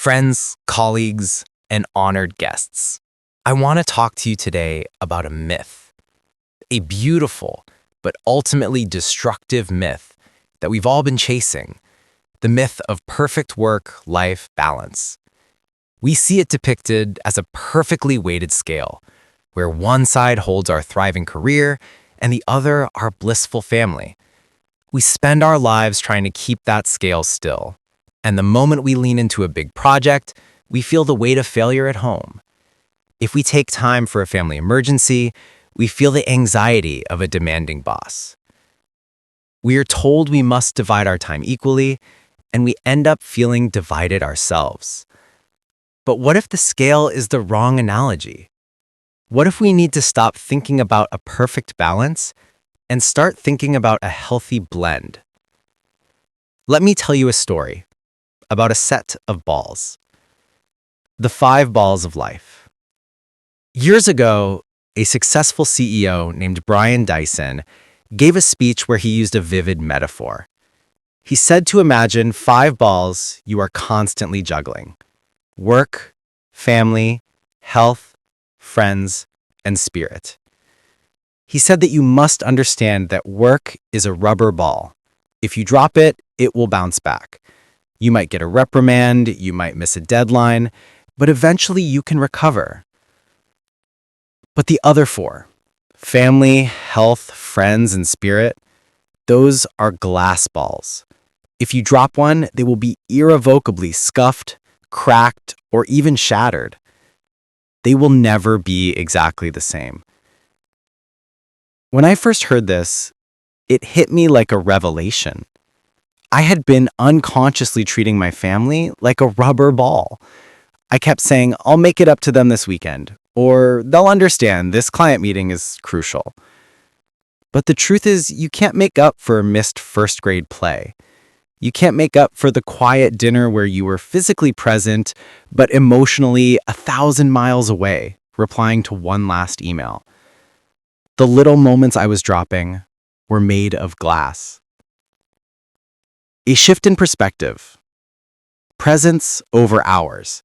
Friends, colleagues, and honored guests, I want to talk to you today about a myth, a beautiful but ultimately destructive myth that we've all been chasing, the myth of perfect work-life balance. We see it depicted as a perfectly weighted scale, where one side holds our thriving career and the other our blissful family. We spend our lives trying to keep that scale still, and the moment we lean into a big project, we feel the weight of failure at home. If we take time for a family emergency, we feel the anxiety of a demanding boss. We are told we must divide our time equally, and we end up feeling divided ourselves. But what if the scale is the wrong analogy? What if we need to stop thinking about a perfect balance and start thinking about a healthy blend? Let me tell you a story about a set of balls. The 5 balls of life. Years ago, a successful CEO named Brian Dyson gave a speech where he used a vivid metaphor. He said to imagine 5 balls you are constantly juggling: work, family, health, friends, and spirit. He said that you must understand that work is a rubber ball. If you drop it, it will bounce back. You might get a reprimand, you might miss a deadline, but eventually you can recover. But the other 4, family, health, friends, and spirit, those are glass balls. If you drop one, they will be irrevocably scuffed, cracked, or even shattered. They will never be exactly the same. When I first heard this, it hit me like a revelation. I had been unconsciously treating my family like a rubber ball. I kept saying, I'll make it up to them this weekend, or they'll understand this client meeting is crucial. But the truth is, you can't make up for a missed first-grade play. You can't make up for the quiet dinner where you were physically present, but emotionally 1,000 miles away, replying to one last email. The little moments I was dropping were made of glass. A shift in perspective. Presence over hours.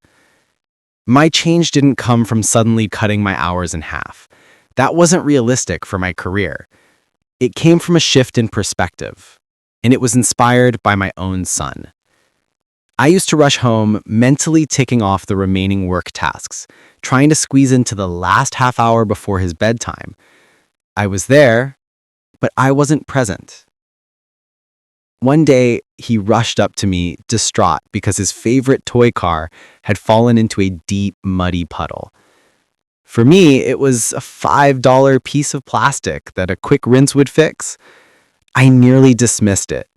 My change didn't come from suddenly cutting my hours in half. That wasn't realistic for my career. It came from a shift in perspective, and it was inspired by my own son. I used to rush home, mentally ticking off the remaining work tasks, trying to squeeze into the last half hour before his bedtime. I was there, but I wasn't present. One day, he rushed up to me, distraught, because his favorite toy car had fallen into a deep, muddy puddle. For me, it was a $5 piece of plastic that a quick rinse would fix. I nearly dismissed it,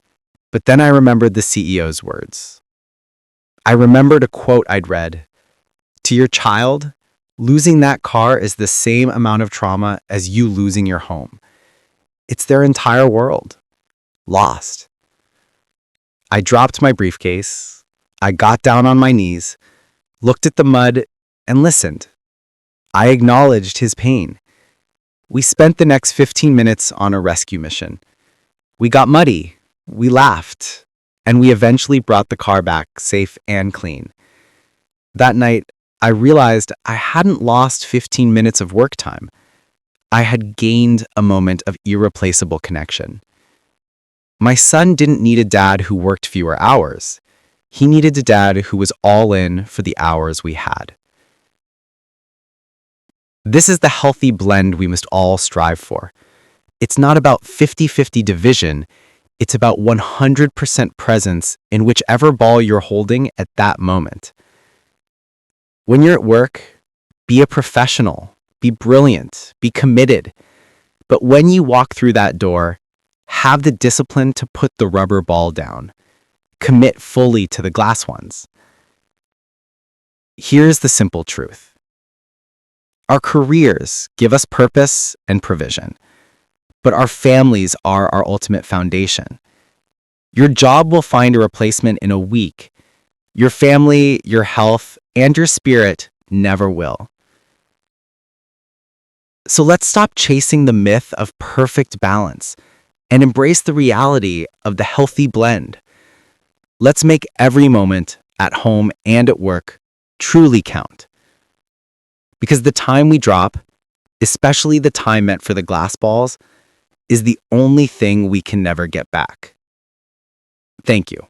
but then I remembered the CEO's words. I remembered a quote I'd read. To your child, losing that car is the same amount of trauma as you losing your home. It's their entire world. Lost. I dropped my briefcase. I got down on my knees, looked at the mud, and listened. I acknowledged his pain. We spent the next 15 minutes on a rescue mission. We got muddy, we laughed, and we eventually brought the car back safe and clean. That night, I realized I hadn't lost 15 minutes of work time. I had gained a moment of irreplaceable connection. My son didn't need a dad who worked fewer hours. He needed a dad who was all in for the hours we had. This is the healthy blend we must all strive for. It's not about 50-50 division, it's about 100% presence in whichever ball you're holding at that moment. When you're at work, be a professional, be brilliant, be committed. But when you walk through that door, have the discipline to put the rubber ball down. Commit fully to the glass ones. Here's the simple truth. Our careers give us purpose and provision, but our families are our ultimate foundation. Your job will find a replacement in a week. Your family, your health, and your spirit never will. So let's stop chasing the myth of perfect balance and embrace the reality of the healthy blend. Let's make every moment at home and at work, truly count. Because the time we drop, especially the time meant for the glass balls, is the only thing we can never get back. Thank you.